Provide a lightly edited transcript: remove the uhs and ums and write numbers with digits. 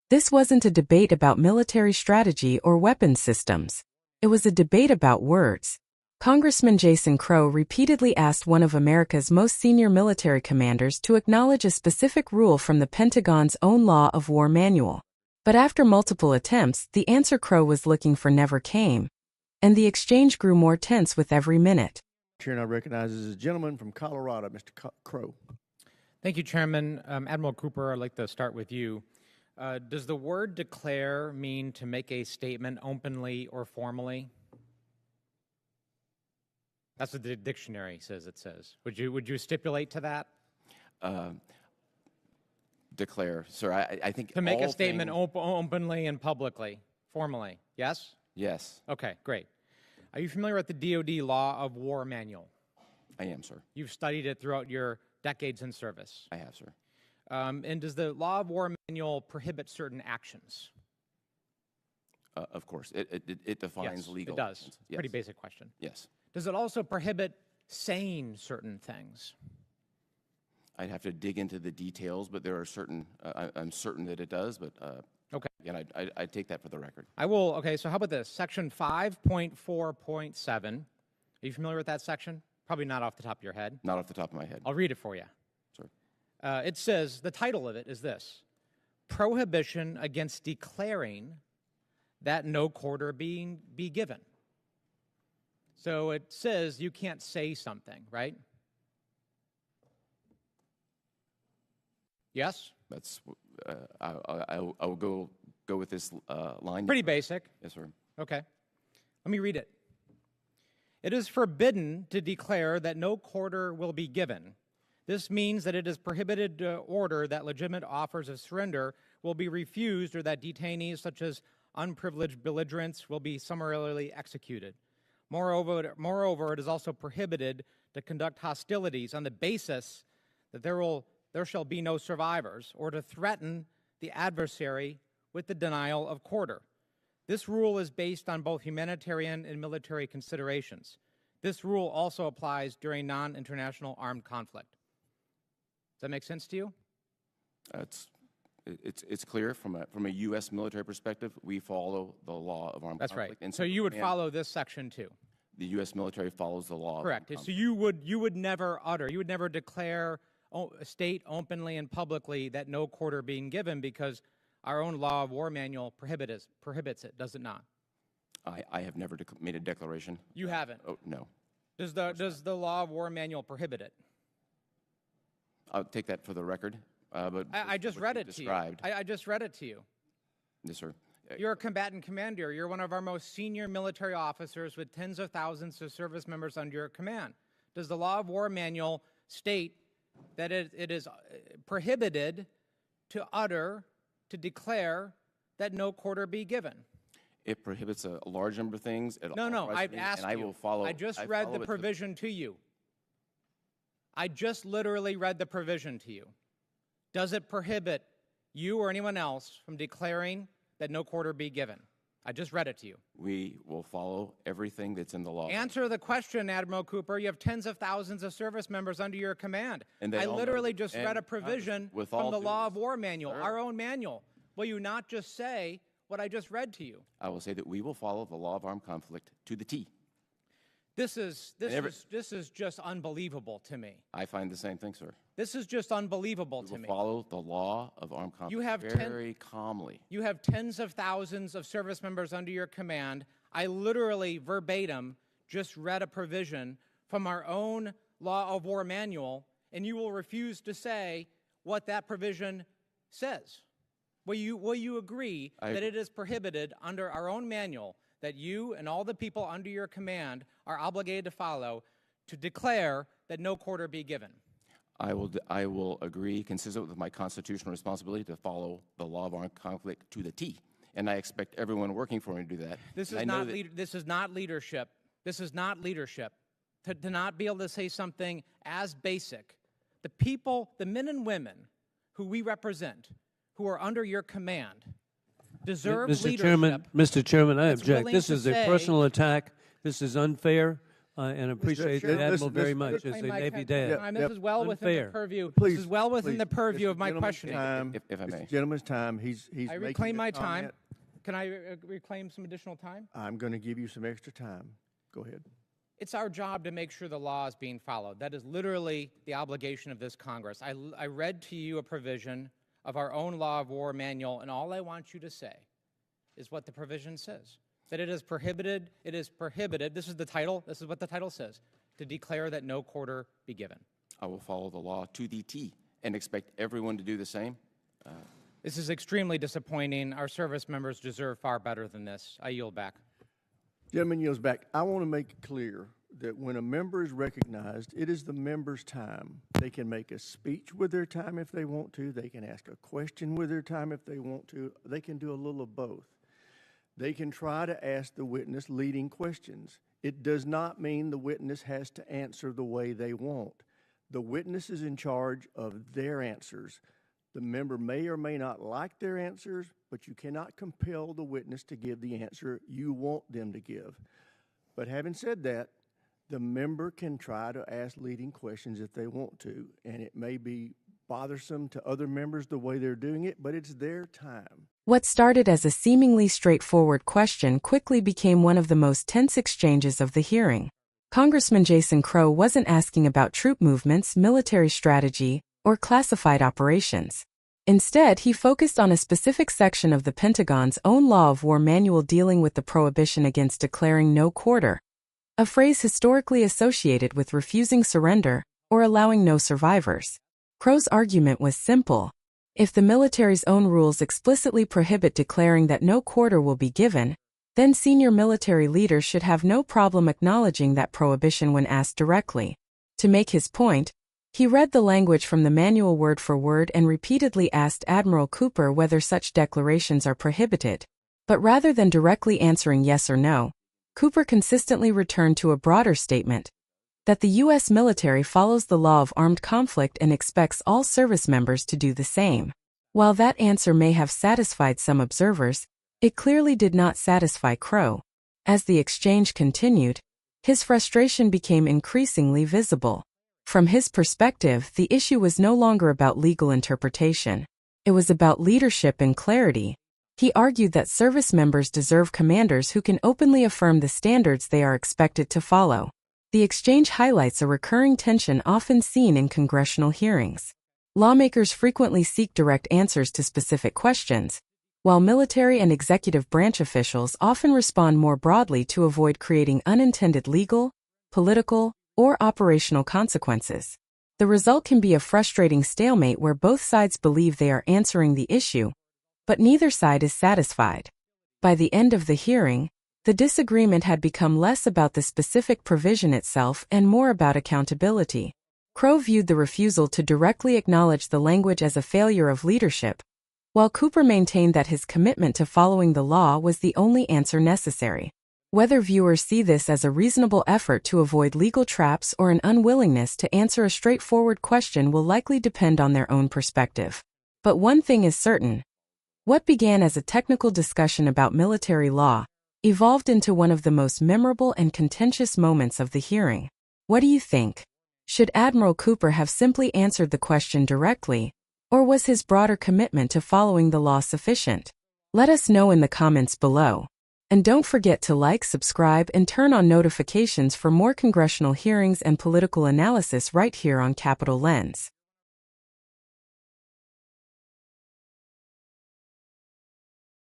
This wasn't a debate about military strategy or weapons systems. It was a debate about words. Congressman Jason Crow repeatedly asked one of America's most senior military commanders to acknowledge a specific rule from the Pentagon's own Law of War manual. But after multiple attempts, the answer Crow was looking for never came, and the exchange grew more tense with every minute. Chair now recognizes a gentleman from Colorado, Mr. Crow. Thank you, Chairman. Admiral Cooper, I'd like to start with you. Does the word declare mean to make a statement openly or formally? That's what the dictionary says it says. Would you stipulate to that? Declare, sir. I think to make a statement openly and publicly, formally. Yes? Yes. Okay, great. Are you familiar with the DoD Law of War manual? I am, sir. You've studied it throughout your decades in service. I have, sir. And does the Law of War manual prohibit certain actions? Of course. It defines legal. It does. Actions. Yes. Pretty basic question. Yes. Does it also prohibit saying certain things? I'd have to dig into the details, but there are certain, I'm certain that it does, but okay. Again, I'd take that for the record. I will. Okay, so how about this? Section 5.4.7. Are you familiar with that section? Probably not off the top of your head. Not off the top of my head. I'll read it for you. Sure. It says, the title of it is this: Prohibition against declaring that no quarter be given. So it says you can't say something, right? Yes? That's, I will go with this line. Pretty basic. Yes, sir. Okay. Let me read it. It is forbidden to declare that no quarter will be given. This means that it is prohibited to order that legitimate offers of surrender will be refused or that detainees such as unprivileged belligerents will be summarily executed. Moreover, it is also prohibited to conduct hostilities on the basis that there shall be no survivors, or to threaten the adversary with the denial of quarter. This rule is based on both humanitarian and military considerations. This rule also applies during non-international armed conflict. Does that make sense to you? It's clear from a U.S. military perspective, we follow the law of armed conflict. That's right. And so you would follow this section too. The U.S. military follows the law. Correct. So you would never declare, state openly and publicly that no quarter being given, because our own Law of War manual prohibits it, does it not? I have never made a declaration. You haven't? Oh, no. Does the Law of War manual prohibit it? I'll take that for the record. But I just read it to you. I just read it to you. Yes, sir. You're a combatant commander. You're one of our most senior military officers with tens of thousands of service members under your command. Does the Law of War manual state that it is prohibited to declare that no quarter be given? It prohibits a large number of things. No, I've asked you. I will follow. I just read the provision to you. I just literally read the provision to you. Does it prohibit you or anyone else from declaring that no quarter be given? I just read it to you. We will follow everything that's in the law. Answer the question, Admiral Cooper. You have tens of thousands of service members under your command. And I literally just read a provision from the Law of War manual, our own manual. Will you not just say what I just read to you? I will say that we will follow the law of armed conflict to the T. This is just unbelievable to me. I find the same thing, sir. This is just unbelievable to me. We will follow the law of armed conflict very calmly. You have tens of thousands of service members under your command. I literally, verbatim, just read a provision from our own Law of War manual, and you will refuse to say what that provision says. Will you agree that it is prohibited under our own manual that you and all the people under your command are obligated to follow to declare that no quarter be given? I will agree, consistent with my constitutional responsibility, to follow the law of armed conflict to the T. And I expect everyone working for me to do that. This is not leadership. This is not leadership. To not be able to say something as basic. The people, the men and women who we represent, who are under your command, deserve leadership. Mr. Chairman, I object. This is a personal attack. This is unfair. and appreciate the Chairman, Admiral listen, very listen, much listen. as they Reclaim may my be dead. time. This is well within Unfair. the purview. Please, this is well within please, the purview Mr. of my Gentleman's questioning. time. If I may. Mr. Gentleman's time. He's I making reclaim a my time. comment. Can I reclaim some additional time? I'm going to give you some extra time. Go ahead. It's our job to make sure the law is being followed. That is literally the obligation of this Congress. I read to you a provision of our own law of war manual, and all I want you to say is what the provision says. That it is prohibited, this is the title, this is what the title says, to declare that no quarter be given. I will follow the law to the T and expect everyone to do the same. This is extremely disappointing. Our service members deserve far better than this. I yield back. Gentleman yields back. I want to make it clear that when a member is recognized, it is the member's time. They can make a speech with their time if they want to. They can ask a question with their time if they want to. They can do a little of both. They can try to ask the witness leading questions. It does not mean the witness has to answer the way they want. The witness is in charge of their answers. The member may or may not like their answers, but you cannot compel the witness to give the answer you want them to give. But having said that, the member can try to ask leading questions if they want to, and it may be bothersome to other members the way they're doing it, but it's their time. What started as a seemingly straightforward question quickly became one of the most tense exchanges of the hearing. Congressman Jason Crow wasn't asking about troop movements, military strategy, or classified operations. Instead, he focused on a specific section of the Pentagon's own law of war manual dealing with the prohibition against declaring no quarter, a phrase historically associated with refusing surrender or allowing no survivors. Crow's argument was simple. If the military's own rules explicitly prohibit declaring that no quarter will be given, then senior military leaders should have no problem acknowledging that prohibition when asked directly. To make his point, he read the language from the manual word for word and repeatedly asked Admiral Cooper whether such declarations are prohibited. But rather than directly answering yes or no, Cooper consistently returned to a broader statement that the U.S. military follows the law of armed conflict and expects all service members to do the same. While that answer may have satisfied some observers, it clearly did not satisfy Crow. As the exchange continued, his frustration became increasingly visible. From his perspective, the issue was no longer about legal interpretation. It was about leadership and clarity. He argued that service members deserve commanders who can openly affirm the standards they are expected to follow. The exchange highlights a recurring tension often seen in congressional hearings. Lawmakers frequently seek direct answers to specific questions, while military and executive branch officials often respond more broadly to avoid creating unintended legal, political, or operational consequences. The result can be a frustrating stalemate where both sides believe they are answering the issue, but neither side is satisfied. By the end of the hearing, the disagreement had become less about the specific provision itself and more about accountability. Crow viewed the refusal to directly acknowledge the language as a failure of leadership, while Cooper maintained that his commitment to following the law was the only answer necessary. Whether viewers see this as a reasonable effort to avoid legal traps or an unwillingness to answer a straightforward question will likely depend on their own perspective. But one thing is certain. What began as a technical discussion about military law evolved into one of the most memorable and contentious moments of the hearing. What do you think? Should Admiral Cooper have simply answered the question directly, or was his broader commitment to following the law sufficient? Let us know in the comments below. And don't forget to like, subscribe, and turn on notifications for more congressional hearings and political analysis right here on Capitol Lens.